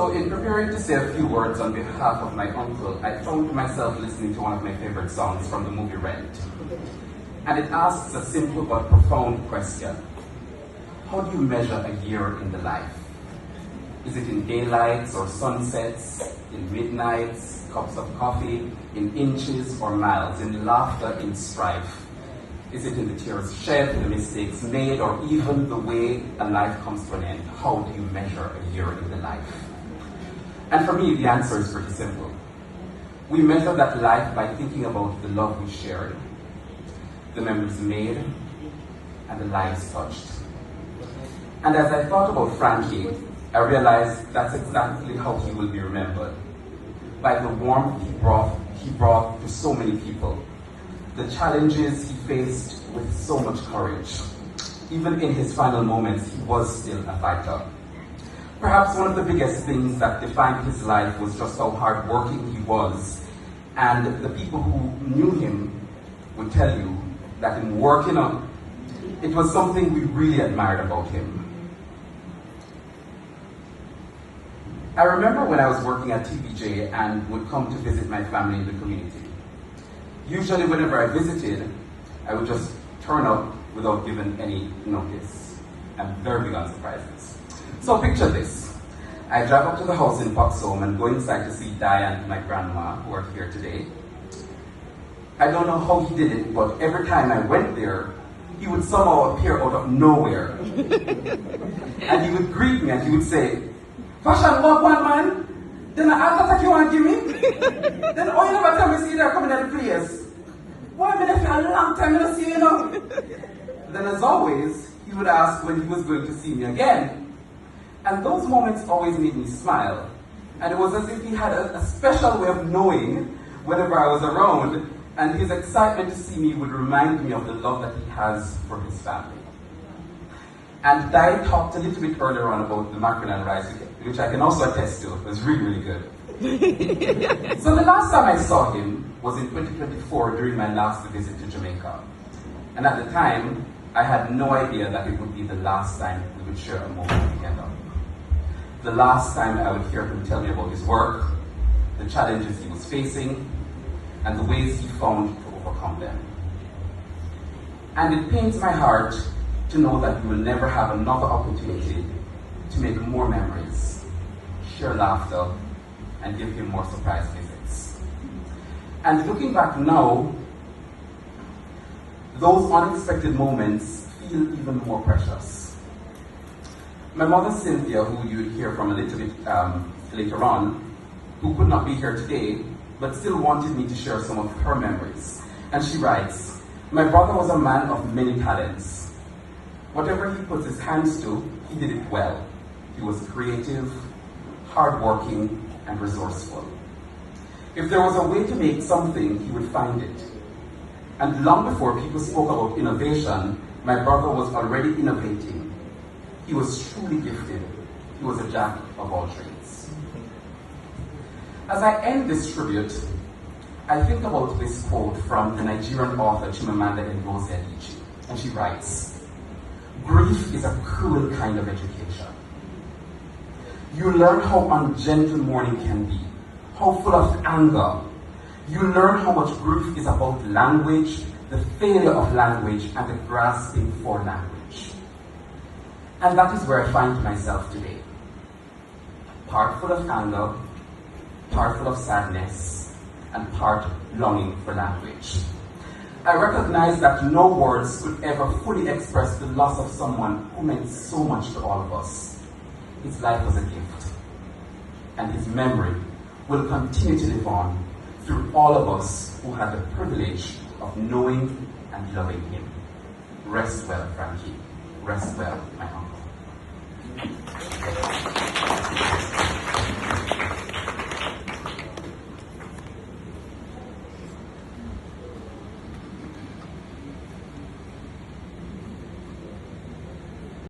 So in preparing to say a few words on behalf of my uncle, I found myself listening to one of my favorite songs from the movie Rent. And it asks a simple but profound question. How do you measure a year in the life? Is it in daylights or sunsets, in midnights, cups of coffee, in inches or miles, in laughter, in strife? Is it in the tears shed, the mistakes made, or even the way a life comes to an end? How do you measure a year in the life? And for me, the answer is pretty simple. We measure that life by thinking about the love we shared, the memories made, and the lives touched. And as I thought about Frankie, I realized that's exactly how he will be remembered. By the warmth he brought to so many people. The challenges he faced with so much courage. Even in his final moments, he was still a fighter. Perhaps one of the biggest things that defined his life was just how hardworking he was. And the people who knew him would tell you that in working on, it was something we really admired about him. I remember when I was working at TVJ and would come to visit my family in the community. Usually whenever I visited, I would just turn up without giving any notice. I'm very big on surprises. So picture this. I drive up to the house in Poxhome and go inside to see Diane and my grandma, who are here today. I don't know how he did it, but every time I went there, he would somehow appear out of nowhere. And he would greet me and he would say, "Fashion, walk one man. Then I ask that you want to give me. Then all you never tell me see they're coming at the place. Why am I there for a long time I don't see you know?" Then as always, he would ask when he was going to see me again. And those moments always made me smile. And it was as if he had a special way of knowing whenever I was around, and his excitement to see me would remind me of the love that he has for his family. And Di talked a little bit earlier on about the mackerel and rice, which I can also attest to. It was really, really good. So the last time I saw him was in 2024 during my last visit to Jamaica. And at the time, I had no idea that it would be the last time we would share a moment together. The last time I would hear him tell me about his work, the challenges he was facing, and the ways he found to overcome them. And it pains my heart to know that we will never have another opportunity to make more memories, share laughter, and give him more surprise visits. And looking back now, those unexpected moments feel even more precious. My mother Cynthia, who you'd hear from a little bit later on, who could not be here today, but still wanted me to share some of her memories. And she writes, "My brother was a man of many talents. Whatever he put his hands to, he did it well. He was creative, hardworking, and resourceful. If there was a way to make something, he would find it. And long before people spoke about innovation, my brother was already innovating. He was truly gifted. He was a jack of all trades." As I end this tribute, I think about this quote from the Nigerian author Chimamanda Ngozi Adichie, and she writes, "Grief is a cruel kind of education. You learn how ungentle mourning can be, how full of anger. You learn how much grief is about language, the failure of language, and the grasping for language. And that is where I find myself today. Part full of anger, part full of sadness, and part longing for language. I recognize that no words could ever fully express the loss of someone who meant so much to all of us. His life was a gift, and his memory will continue to live on through all of us who had the privilege of knowing and loving him. Rest well, Frankie. Rest well, my uncle."